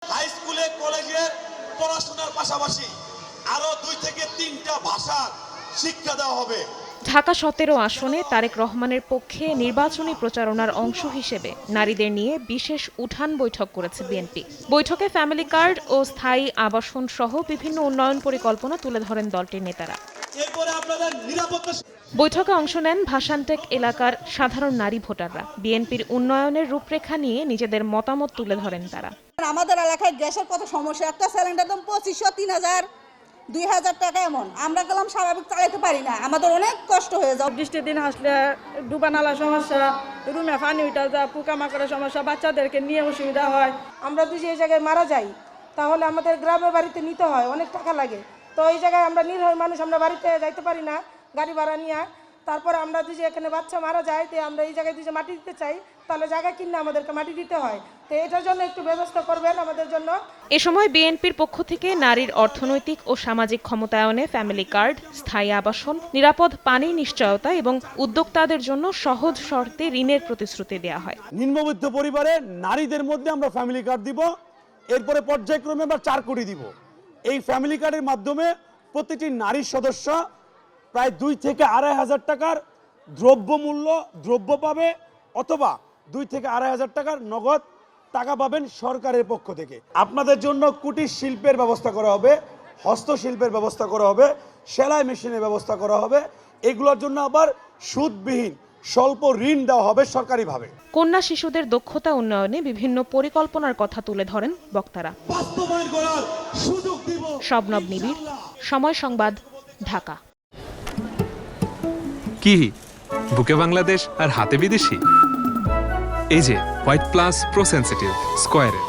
High স্কুলে কলেজে পড়াশোনার পাশাপাশি আরো 2 থেকে 3টা ভাষার শিক্ষা দেওয়া হবে। ঢাকা 17 আসনে তারেক রহমানের পক্ষে নির্বাচনী প্রচারণার অংশ হিসেবে নারীদের নিয়ে বিশেষ উঠান বৈঠক করেছে বিএনপি। বৈঠকে ফ্যামিলি কার্ড ও স্থায়ী আবাসন সহ বিভিন্ন উন্নয়ন পরিকল্পনা তুলে ধরেন দলটির নেতারা। বৈঠকে অংশ নেন ভাসানটেক এলাকার সাধারণ নারী ভোটাররা। বিএনপির উন্নয়নের রূপরেখা নিয়ে নিজেদের মতামত তুলে ধরেন তারা। আমাদের এলাকায় গ্যাসের কত সমস্যা, একটা সিলিন্ডার দাম 2500, 3000, 2000 টাকা এমন। আমরা গেলাম স্বাভাবিক চালাতে পারি না, আমাদের অনেক কষ্ট হয়ে যায়। বৃষ্টির দিন আসলে ডুবা নালা সমস্যা, রুমে পানি উঠা যায়, পোকামাকড়ের সমস্যা, বাচ্চাদেরকে নিয়ে অসুবিধা হয়। আমরা যদি এই জায়গায় মারা যাই তাহলে আমাদের গ্রামের বাড়িতে নিতে হয়, অনেক টাকা লাগে। তো এই জায়গায় আমরা নির্ভর মানুষ, আমরা বাড়িতে যাইতে পারি না গাড়ি ভাড়া নিয়ে। তারপরে আমরা যদি এখানে বাচ্চা মারা যায়, তো আমরা এই জায়গায় যদি মাটি দিতে চাই তাহলে জায়গা কিনে আমাদেরকে মাটি দিতে হয়। তো এটার জন্য একটু ব্যবস্থা করবেন আমাদের জন্য। এ সময় বিএনপির পক্ষ থেকে নারীর অর্থনৈতিক ও সামাজিক ক্ষমতায়নে ফ্যামিলি কার্ড, স্থায়ী আবাসন, নিরাপদ পানি নিশ্চয়তা এবং উদ্যোক্তাদের জন্য সহজ শর্তে ঋণের প্রতিশ্রুতি দেওয়া হয়। নিম্নবিত্ত পরিবারে নারীদের মধ্যে আমরা ফ্যামিলি কার্ড দিব, এরপরে পর্যায়ক্রমে আমরা 4 কোটি দিব। এই ফ্যামিলি কার্ডের মাধ্যমে প্রতিটি নারী সদস্য প্রায় 2 থেকে 2,500 টাকার দ্রব্য পাবে, অথবা 2 থেকে 2,500 টাকার নগদ টাকা পাবেন সরকারের পক্ষ থেকে। আপনাদের জন্য কুটির শিল্পের ব্যবস্থা করা হবে, হস্তশিল্পের ব্যবস্থা করা হবে, সেলাই মেশিনের ব্যবস্থা করা হবে। এগুলোর জন্য আবার সুদবিহীন স্বল্প ঋণ দেওয়া হবে সরকারিভাবে। কন্যা শিশুদের দক্ষতা উন্নয়নে বিভিন্ন পরিকল্পনার কথা তুলে ধরেন বক্তারা। শবনব নিবিড়, সময় সংবাদ, ঢাকা। কি বুকে বাংলাদেশ আর হাতে বিদেশি? এই যে হোয়াইট প্লাস প্রো সেনসিটিভ স্কয়ারের